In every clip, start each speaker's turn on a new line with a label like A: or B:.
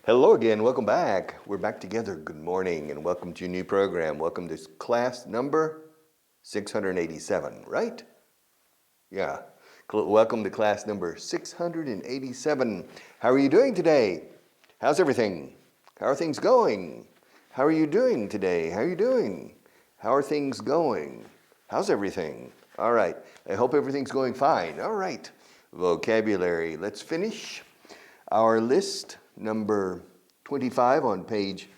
A: Hello again, welcome back. We're back together. Good morning and welcome to a new program. Welcome to class number 687, right? Yeah. Welcome to class number 687. How are you doing today? How's everything? How are things going? How are you doing today? How are you doing? How are things going? How's everything? All right. I hope everything's going fine. All right. Vocabulary. Let's finish our list number 25 on page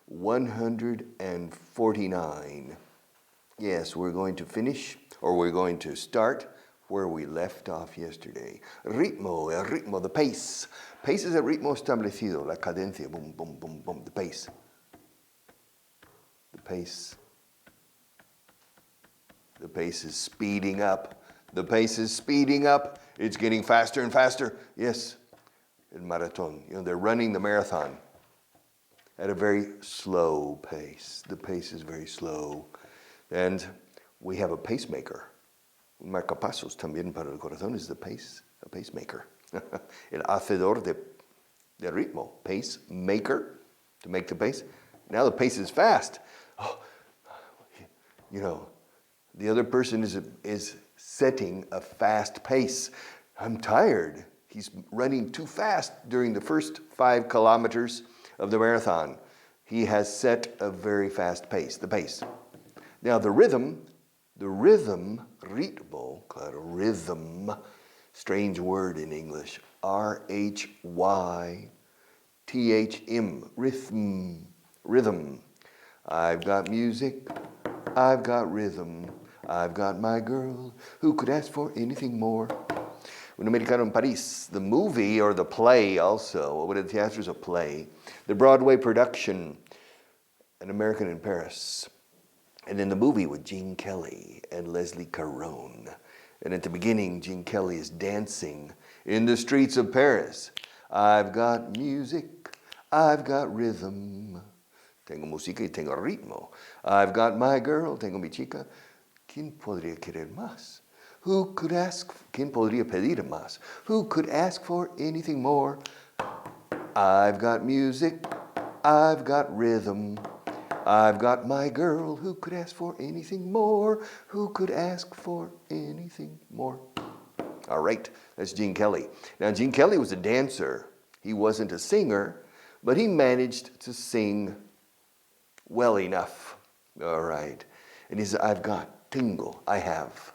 A: 149. Yes, we're going to finish, or we're going to start where we left off yesterday. Ritmo, el ritmo, the pace. Pace es el ritmo establecido, la cadencia, boom, boom, boom, boom, the pace. The pace. The pace is speeding up. The pace is speeding up. It's getting faster and faster. Yes. El maratón. They're running the marathon at a very slow pace. The pace is very slow. And we have a pacemaker. Un marcapasos también para el corazón is the pace, a pacemaker. El hacedor de ritmo, pacemaker, to make the pace. Now the pace is fast. Oh, the other person is setting a fast pace. I'm tired. He's running too fast during the first 5 kilometers of the marathon. He has set a very fast pace, the pace. Now the rhythm, ritmo, claro, rhythm, strange word in English, R-H-Y-T-H-M, rhythm. I've got music, I've got rhythm, I've got my girl, who could ask for anything more? Un americano en París, the movie or the play also, what the theater is a play, the Broadway production, An American in Paris. And in the movie with Gene Kelly and Leslie Caron. And at the beginning, Gene Kelly is dancing in the streets of Paris. I've got music, I've got rhythm. Tengo música y tengo ritmo. I've got my girl, tengo mi chica. ¿Quién podría querer más? Who could ask, ¿quién podría pedir más? Who could ask for anything more? I've got music, I've got rhythm. I've got my girl, who could ask for anything more? Who could ask for anything more? All right, that's Gene Kelly. Now, Gene Kelly was a dancer. He wasn't a singer, but he managed to sing well enough. All right. And he said, I've got, tengo, I have.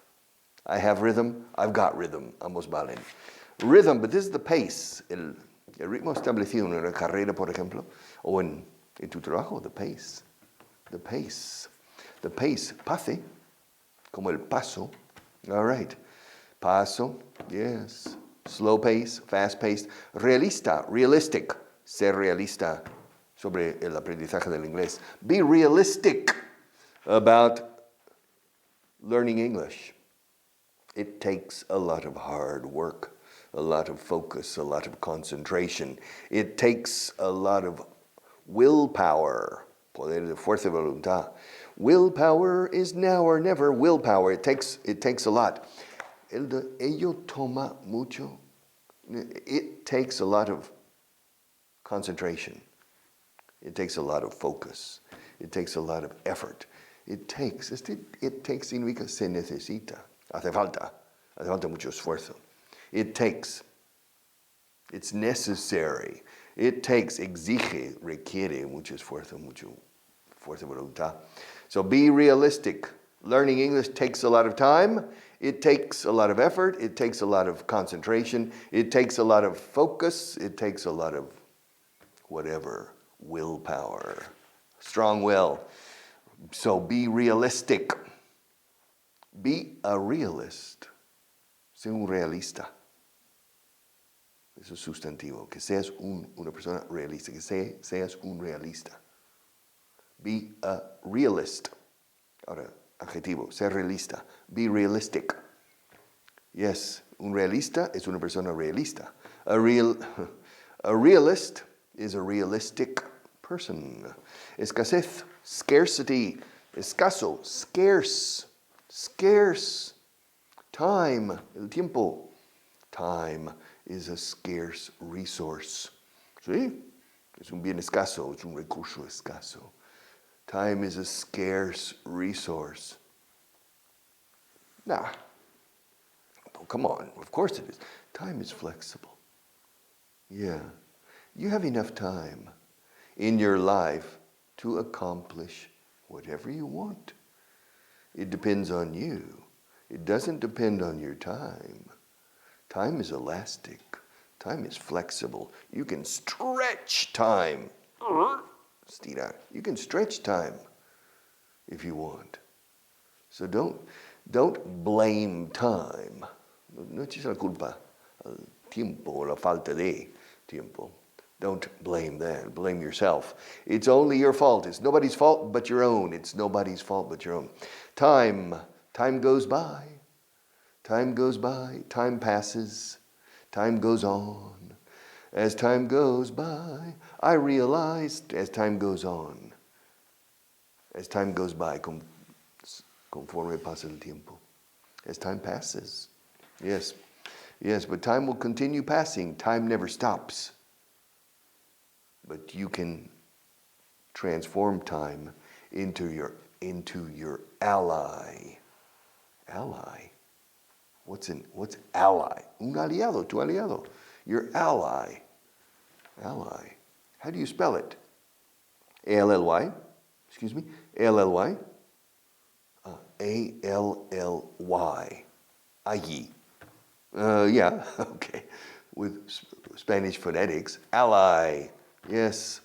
A: I have rhythm, I've got rhythm, ambos valen. Rhythm, but this is the pace, el ritmo establecido en una carrera, por ejemplo, o en tu trabajo, the pace. The pace. The pace, pace, como el paso. All right. Paso, yes. Slow pace, fast paced. Realista, realistic. Ser realista sobre el aprendizaje del inglés. Be realistic about learning English. It takes a lot of hard work, a lot of focus, a lot of concentration. It takes a lot of willpower, poder de fuerza de voluntad. Willpower is now or never. Willpower, it takes a lot. Ello toma mucho. It takes a lot of concentration. It takes a lot of focus. It takes a lot of effort. It takes significa se necesita. Hace falta mucho esfuerzo. It takes, it's necessary. It takes, exige, requiere mucho esfuerzo, mucho fuerza de voluntad. So be realistic. Learning English takes a lot of time. It takes a lot of effort. It takes a lot of concentration. It takes a lot of focus. It takes a lot of whatever, willpower, strong will. So be realistic. Be a realist. Sé un realista. Eso es sustantivo. Que seas una persona realista. Que seas un realista. Be a realist. Ahora, adjetivo. Ser realista. Be realistic. Yes, un realista es una persona realista. A realist is a realistic person. Escasez. Scarcity. Escaso. Scarce. Scarce. Time, el tiempo. Time is a scarce resource. ¿Sí? Es un bien escaso, es un recurso escaso. Time is a scarce resource. Nah, oh, come on, of course it is. Time is flexible. Yeah, you have enough time in your life to accomplish whatever you want. It depends on you. It doesn't depend on your time. Time is elastic. Time is flexible. You can stretch time. You can stretch time if you want. So don't blame time. No eches la culpa al tiempo o la falta de tiempo. Don't blame that. Blame yourself. It's only your fault. It's nobody's fault but your own. It's nobody's fault but your own. Time goes by. Time goes by. Time passes. Time goes on. As time goes by, I realized as time goes on. As time goes by, conforme pasa el tiempo. As time passes. Yes, but time will continue passing. Time never stops. But you can transform time into your ally. Ally? What's ally? Un aliado, tu aliado. Your ally. Ally. How do you spell it? A-L-L-Y? Excuse me? A-L-L-Y? A-L-L-Y. Allí. Yeah, okay. With Spanish phonetics. Ally. Yes.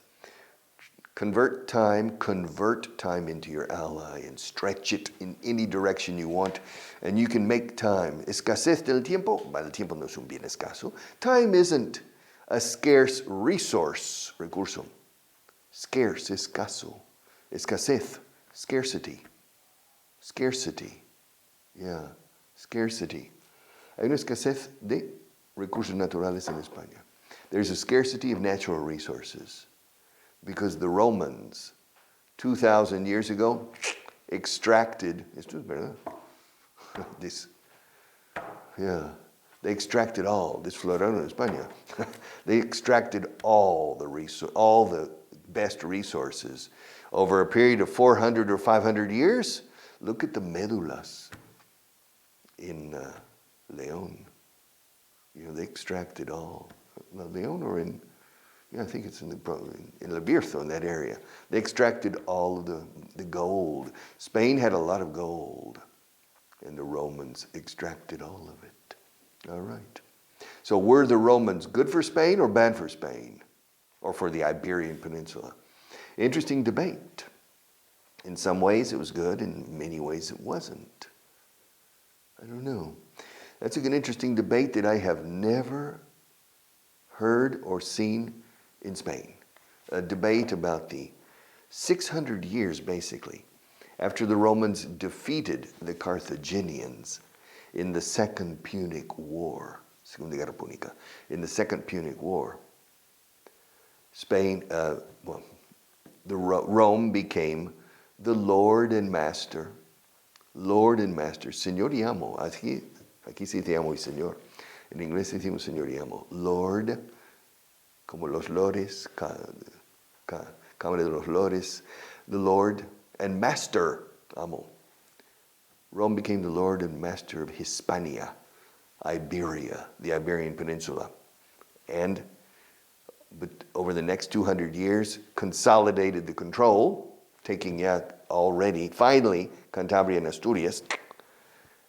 A: Convert time into your ally and stretch it in any direction you want. And you can make time. Escasez del tiempo. El tiempo no es un bien escaso. Time isn't a scarce resource, recurso. Scarce, escaso. Escasez, scarcity. Scarcity. Yeah, scarcity. Hay una escasez de recursos naturales en España. There's a scarcity of natural resources because the Romans, 2,000 years ago, extracted, esto es verdad, they extracted all, desfloraron en España, they extracted all the best resources over a period of 400 or 500 years. Look at the médulas in León. They extracted all. León or in, I think it's in El Bierzo, in that area. They extracted all of the gold. Spain had a lot of gold, and the Romans extracted all of it. All right. So were the Romans good for Spain or bad for Spain? Or for the Iberian Peninsula? Interesting debate. In some ways it was good, in many ways it wasn't. I don't know. That's an interesting debate that I have never heard or seen in Spain. A debate about the 600 years, basically, after the Romans defeated the Carthaginians in the Second Punic War, Segunda Guerra Púnica, in the Second Punic War. Spain, Rome became the Lord and Master, Señor y Amo. Aquí sí te amo y Señor. En inglés decimos Señor y Amo. Lord, como los lores, Cámara de los Lores, the Lord and Master, Amo. Rome became the Lord and Master of Hispania, Iberia, the Iberian Peninsula. But over the next 200 years, consolidated the control, taking out already, finally, Cantabria and Asturias,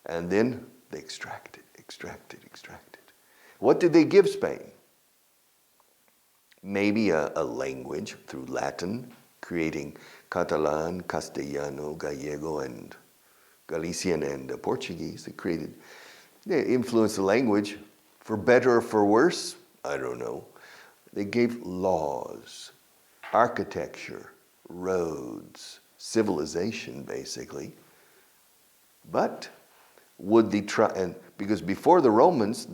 A: and then they extracted. What did they give Spain? Maybe a language through Latin, creating Catalan, Castellano, Gallego, and Galician and Portuguese. They influenced the language for better or for worse. I don't know. They gave laws, architecture, roads, civilization, basically. But because before the Romans,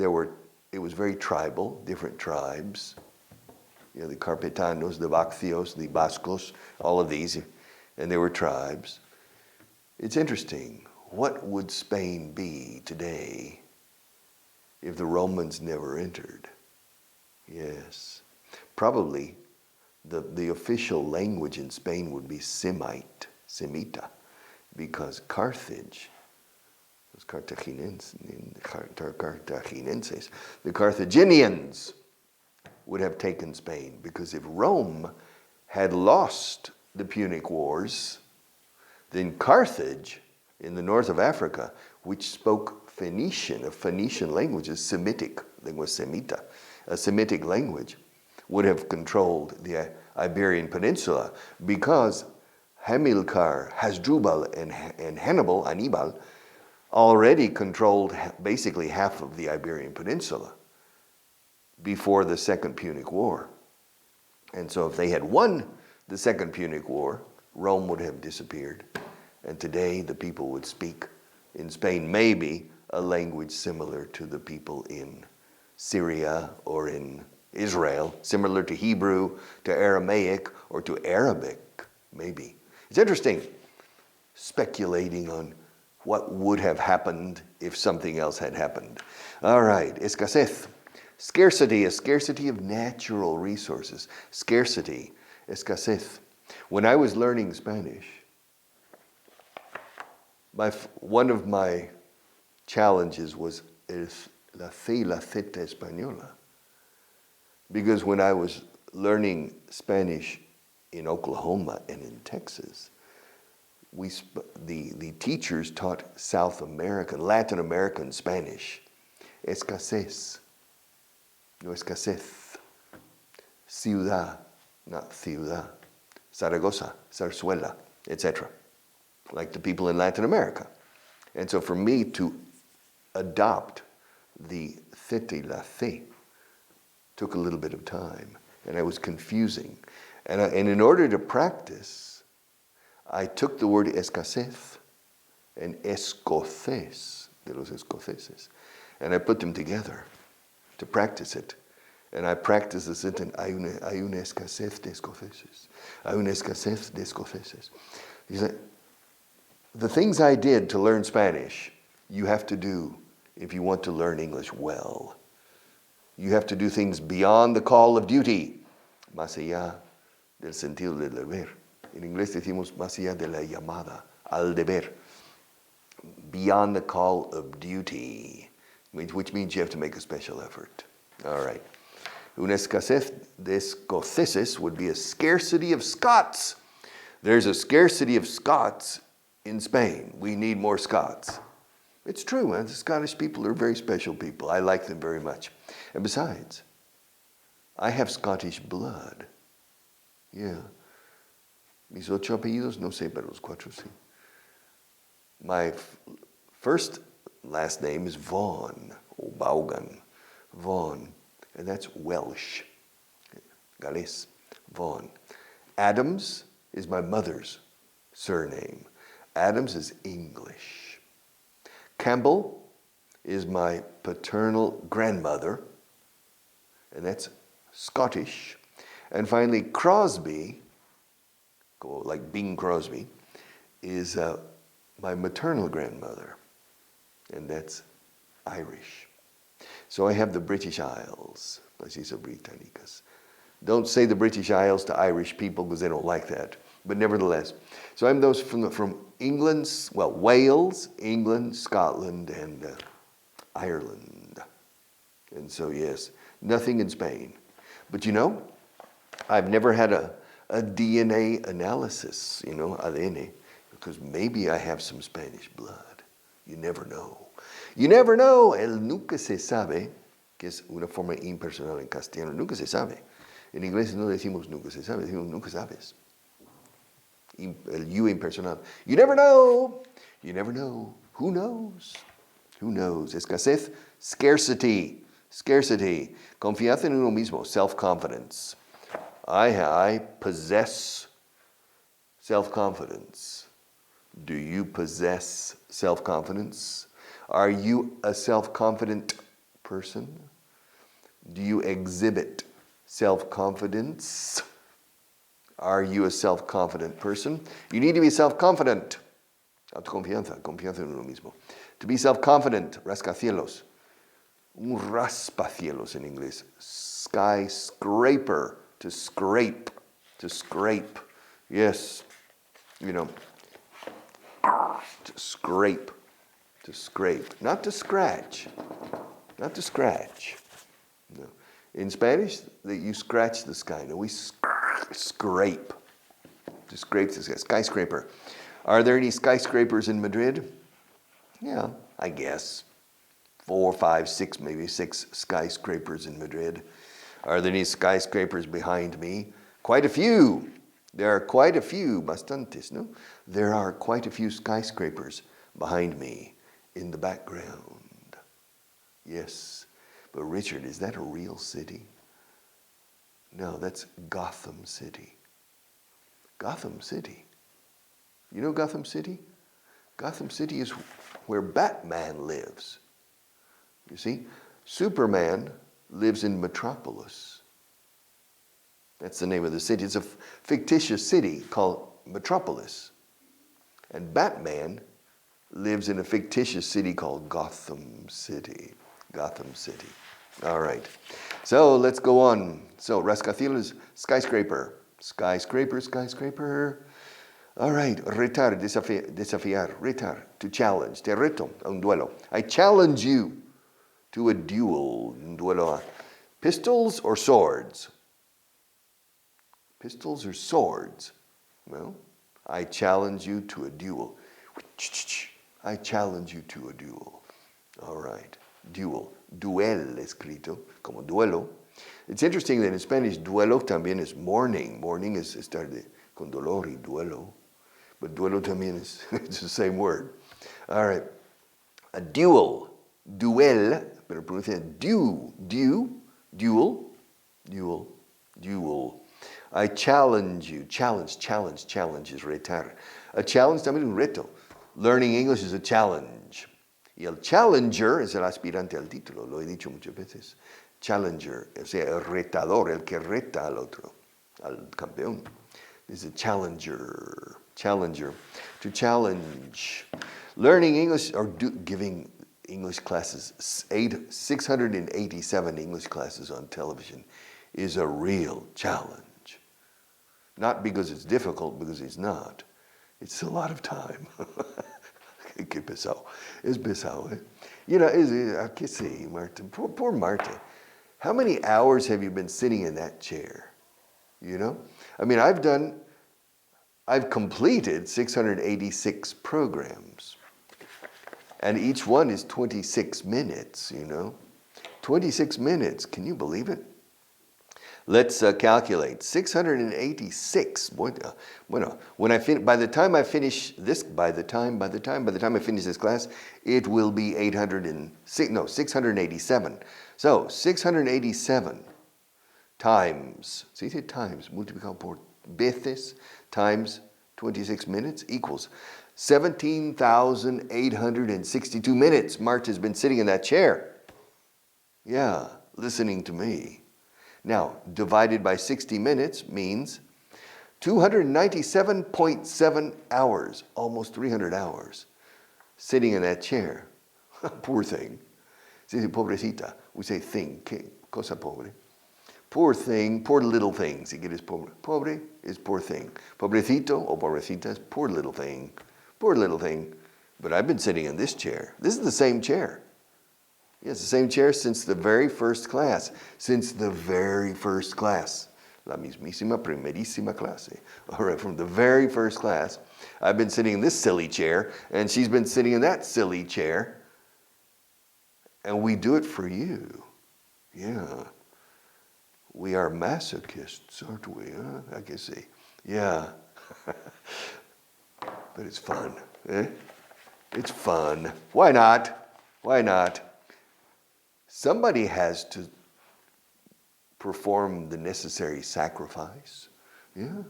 A: it was very tribal, different tribes. The Carpetanos, the Baccios, the Bascos, all of these, and there were tribes. It's interesting. What would Spain be today if the Romans never entered? Yes, probably the official language in Spain would be Semita, because Carthage, los Cartaginenses, the Carthaginians would have taken Spain, because if Rome had lost the Punic Wars, then Carthage in the north of Africa, which spoke Phoenician, a Phoenician language, a Semitic, lingua semita, a Semitic language, would have controlled the Iberian Peninsula, because Hamilcar, Hasdrubal, and Hannibal, already controlled basically half of the Iberian Peninsula before the Second Punic War. And so if they had won the Second Punic War, Rome would have disappeared. And today the people would speak in Spain maybe a language similar to the people in Syria or in Israel, similar to Hebrew, to Aramaic, or to Arabic, maybe. It's interesting speculating on what would have happened if something else had happened. All right, escasez. Scarcity, a scarcity of natural resources. Scarcity, escasez. When I was learning Spanish, one of my challenges was la fe y la zeta española. Because when I was learning Spanish in Oklahoma and in Texas, the teachers taught South American, Latin American Spanish. Escasez, no escasez. Ciudad, not ciudad. Zaragoza, zarzuela, etc. Like the people in Latin America. And so for me to adopt the theta y la fe took a little bit of time, and I was confusing. And in order to practice, I took the word escasez and escocés, de los escoceses, and I put them together to practice it. And I practiced the sentence, hay una escasez de escoceses. Hay una escasez de escoceses. He said, the things I did to learn Spanish, you have to do if you want to learn English well. You have to do things beyond the call of duty, más allá del sentido del deber. En inglés decimos más allá de la llamada al deber. Beyond the call of duty, which means you have to make a special effort. All right. Una escasez de escoceses would be a scarcity of Scots. There's a scarcity of Scots in Spain. We need more Scots. It's true, the Scottish people are very special people. I like them very much. And besides, I have Scottish blood. Yeah. Mis 8 apellidos, no sé, pero los 4 sí. My first last name is Vaughan, or Vaughan, Vaughan, and that's Welsh. Gales, Vaughan. Adams is my mother's surname. Adams is English. Campbell is my paternal grandmother, and that's Scottish. And finally, Crosby, like Bing Crosby, is my maternal grandmother, and that's Irish. So I have the British Isles, las Islas Británicas. Don't say the British Isles to Irish people because they don't like that. But nevertheless, so I'm those from England, well, Wales, England, Scotland, and Ireland. And so, yes, nothing in Spain. But you know, I've never had a DNA analysis, ADN, because maybe I have some Spanish blood. You never know. You never know. El nunca se sabe, que es una forma impersonal en castellano. Nunca se sabe. En inglés no decimos nunca se sabe, decimos nunca sabes. El you impersonal. You never know. You never know. Who knows? Who knows? Escasez, scarcity. Scarcity. Confianza en uno mismo, self-confidence. I possess self-confidence. Do you possess self-confidence? Are you a self-confident person? Do you exhibit self-confidence? Are you a self-confident person? You need to be self-confident. Autoconfianza, confianza en uno mismo. To be self-confident, rascacielos. Un raspacielos in English. Skyscraper, to scrape to scrape. Yes, to scrape, not to scratch, No. In Spanish, you scratch the sky. No, we scrape. To scrape the sky. Skyscraper. Are there any skyscrapers in Madrid? Yeah, I guess. 4, 5, 6, maybe 6 skyscrapers in Madrid. Are there any skyscrapers behind me? Quite a few. There are quite a few, bastantes, no? There are quite a few skyscrapers behind me in the background. Yes. But Richard, is that a real city? No, that's Gotham City. Gotham City. You know Gotham City? Gotham City is where Batman lives. You see, Superman lives in Metropolis. That's the name of the city. It's a fictitious city called Metropolis. And Batman lives in a fictitious city called Gotham City. Gotham City. All right. So let's go on. So rascacielos, skyscraper. Skyscraper. All right. Retar, desafiar. Retar, to challenge. Te reto, un duelo. I challenge you to a duel. Un duelo. Pistols or swords? Pistols or swords? Well, I challenge you to a duel. I challenge you to a duel. All right. Duel. Duel escrito como duelo. It's interesting that in Spanish, duelo también is mourning. Mourning is estar con dolor y duelo. But duelo también is it's the same word. All right. A duel. Duel. Pero pronuncia duel. I challenge you. Challenge is retar. A challenge también un reto. Learning English is a challenge. Y el challenger es el aspirante al título, lo he dicho muchas veces. Challenger, o sea, el retador, el que reta al otro, al campeón. Is a challenger. To challenge. Learning English or giving English classes, 687 English classes on television is a real challenge. Not because it's difficult, because it's not. It's a lot of time. Qué pesado. Es pesado, eh? You know, ¿qué sé, Marta? Poor Marta. How many hours have you been sitting in that chair? You know? I mean, I've completed 686 programs. And each one is 26 minutes, you know? 26 minutes, can you believe it? Let's calculate. 686. Bueno, by the time I finish this class, it will be 687. So 687 times, se dice times, multiplicado por veces, times 26 minutes equals 17,862 minutes. Marta's been sitting in that chair. Yeah, listening to me. Now, divided by 60 minutes means 297.7 hours, almost 300 hours, sitting in that chair. Poor thing. Se dice pobrecita. We say thing, que cosa pobre. Poor thing, poor little thing. Si quieres pobre. Pobre is poor thing. Pobrecito o pobrecita is poor little thing. Poor little thing. But I've been sitting in this chair. This is the same chair. Yes, the same chair since the very first class. La mismísima primerísima clase. All right, from the very first class, I've been sitting in this silly chair, and she's been sitting in that silly chair. And we do it for you. Yeah. We are masochists, aren't we? Huh? I can see. Yeah. But it's fun. Eh? It's fun. Why not? Somebody has to perform the necessary sacrifice. Yeah.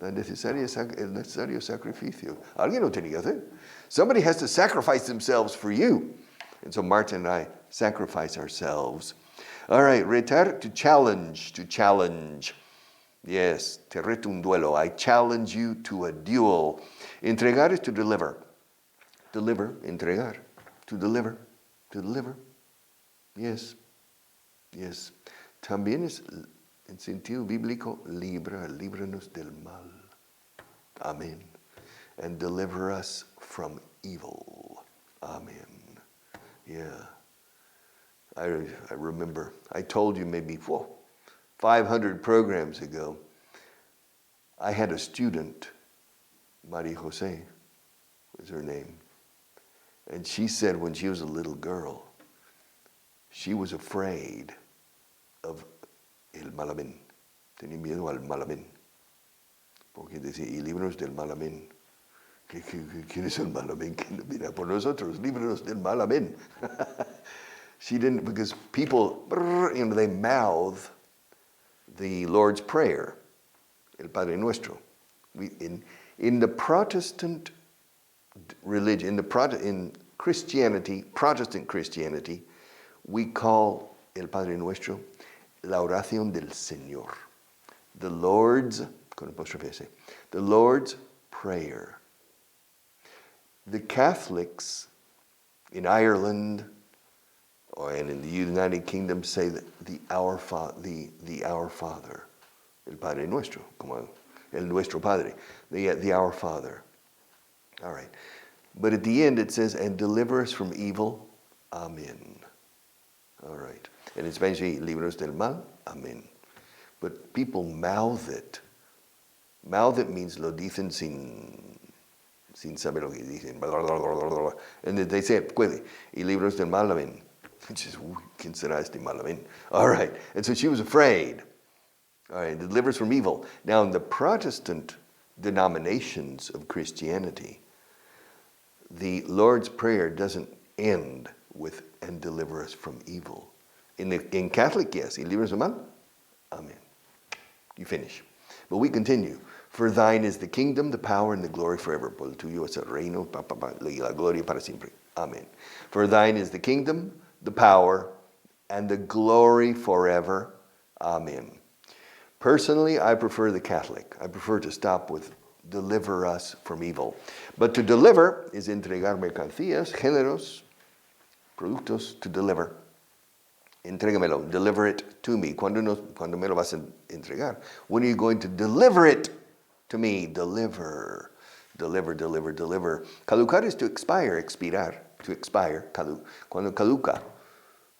A: El necesario sacrificio. Alguien lo tenía que hacer. Somebody has to sacrifice themselves for you. And so Marta and I sacrifice ourselves. All right, retar, to challenge. Yes, te reto un duelo. I challenge you to a duel. Entregar is to deliver. Entregar. To deliver. Yes. También es en sentido bíblico, líbranos del mal. Amen. And deliver us from evil. Amen. Yeah. I remember, I told you maybe 500 programs ago, I had a student, Maria Jose was her name, and she said when she was a little girl, she was afraid of el malamen. Tenía miedo al malamen. Porque decía, y líbranos del malamen. ¿Quién es el malamen? ¿Quién mira por nosotros? Líbranos del malamen. She didn't, because people, they mouth the Lord's Prayer, el Padre Nuestro. In the Protestant religion, in Christianity, Protestant Christianity, we call el Padre Nuestro la oración del Señor. The Lord's, con apóstrofe S, the Lord's Prayer. The Catholics in Ireland and in the United Kingdom say that the Our Father, el Padre Nuestro, como el Nuestro Padre, the Our Father. All right. But at the end it says, and deliver us from evil. Amen. All right. And in Spanish, líbranos del mal. Amen. But people mouth it. Mouth it means lo dicen sin saber lo que dicen. And they say it quickly. Y líbranos del mal. Amen. Which is, ¿quién será este mal? Amen. All right. And so she was afraid. All right. Deliver us from evil. Now in the Protestant denominations of Christianity, the Lord's Prayer doesn't end with, and deliver us from evil. In Catholic, yes, y líbranos del mal. Amen. You finish. But we continue. For thine is the kingdom, the power, and the glory forever. Por el tuyo es el reino, y la gloria para siempre. Amen. For thine is the kingdom, the power, and the glory forever. Amen. Personally, I prefer the Catholic. I prefer to stop with deliver us from evil. But to deliver is entregar mercancías, géneros, productos, to deliver. Entrégamelo, deliver it to me. Cuando me lo vas a entregar? When are you going to deliver it to me? Deliver. Caducar is to expire, expirar, to expire. Cuando caduca.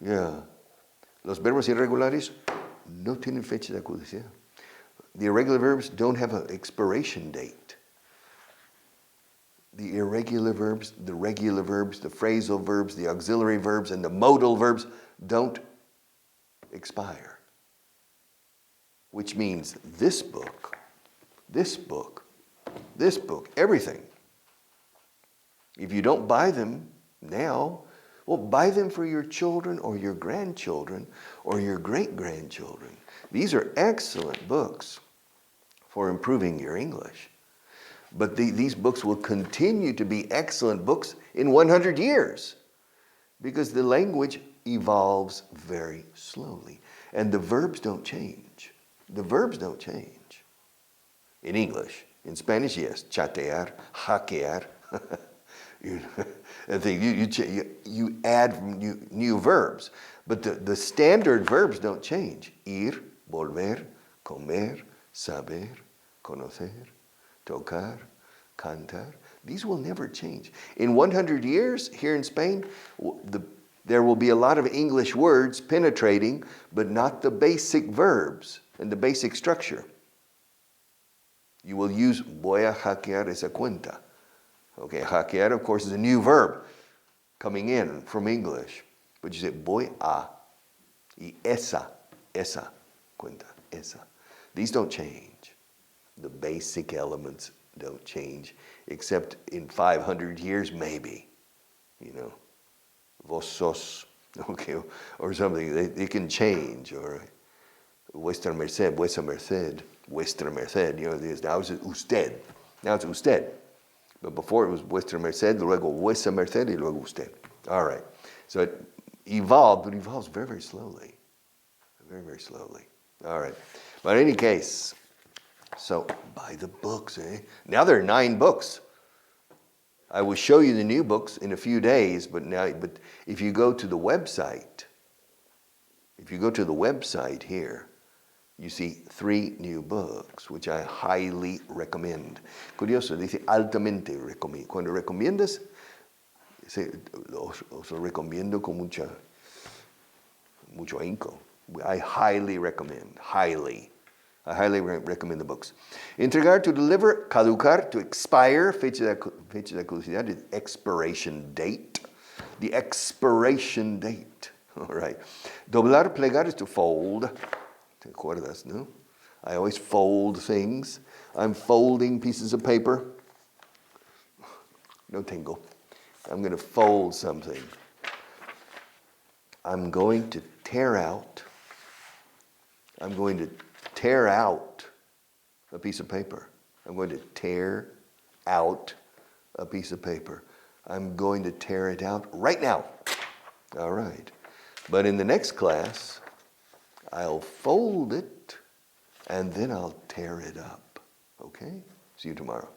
A: Yeah. Los verbos irregulares no tienen fecha de caducidad. The irregular verbs don't have an expiration date. The irregular verbs, the regular verbs, the phrasal verbs, the auxiliary verbs, and the modal verbs don't expire. Which means this book, everything. If you don't buy them now, well, buy them for your children or your grandchildren or your great-grandchildren. These are excellent books for improving your English. But these books will continue to be excellent books in 100 years because the language evolves very slowly. And the verbs don't change. The verbs don't change. In English. In Spanish, yes. Chatear, hackear. You add new verbs. But the standard verbs don't change. Ir, volver, comer, saber, conocer, tocar, cantar. These will never change. In 100 years, here in Spain, there will be a lot of English words penetrating, but not the basic verbs and the basic structure. You will use voy a hackear esa cuenta. Okay, hackear, of course, is a new verb coming in from English. But you say voy a, y esa cuenta, esa. These don't change. The basic elements don't change, except in 500 years, maybe. You know, vos sos, okay, or something. They can change, or vuestra merced, vuestra merced, you know, now it's usted. Now it's usted. But before it was vuestra merced, luego vuestra merced, y luego usted. All right. So it evolved, but it evolves very, very slowly. Very, very slowly. All right. But in any case, so buy the books, eh? Now there are 9 books. I will show you the new books in a few days, but if you go to the website, here, you see 3 new books, which I highly recommend. Curioso, dice altamente recomiendo. Cuando recomiendas, os lo recomiendo con mucho ahínco. I highly recommend, highly. I highly recommend the books. Entregar, to deliver, caducar, to expire, fecha de caducidad is expiration date. The expiration date, all right. Doblar, plegar is to fold. ¿Te acuerdas, no? I always fold things. I'm folding pieces of paper. No tengo. I'm going to fold something. I'm going to tear out. I'm going to tear out a piece of paper. I'm going to tear out a piece of paper. I'm going to tear it out right now. All right. But in the next class, I'll fold it and then I'll tear it up. Okay? See you tomorrow.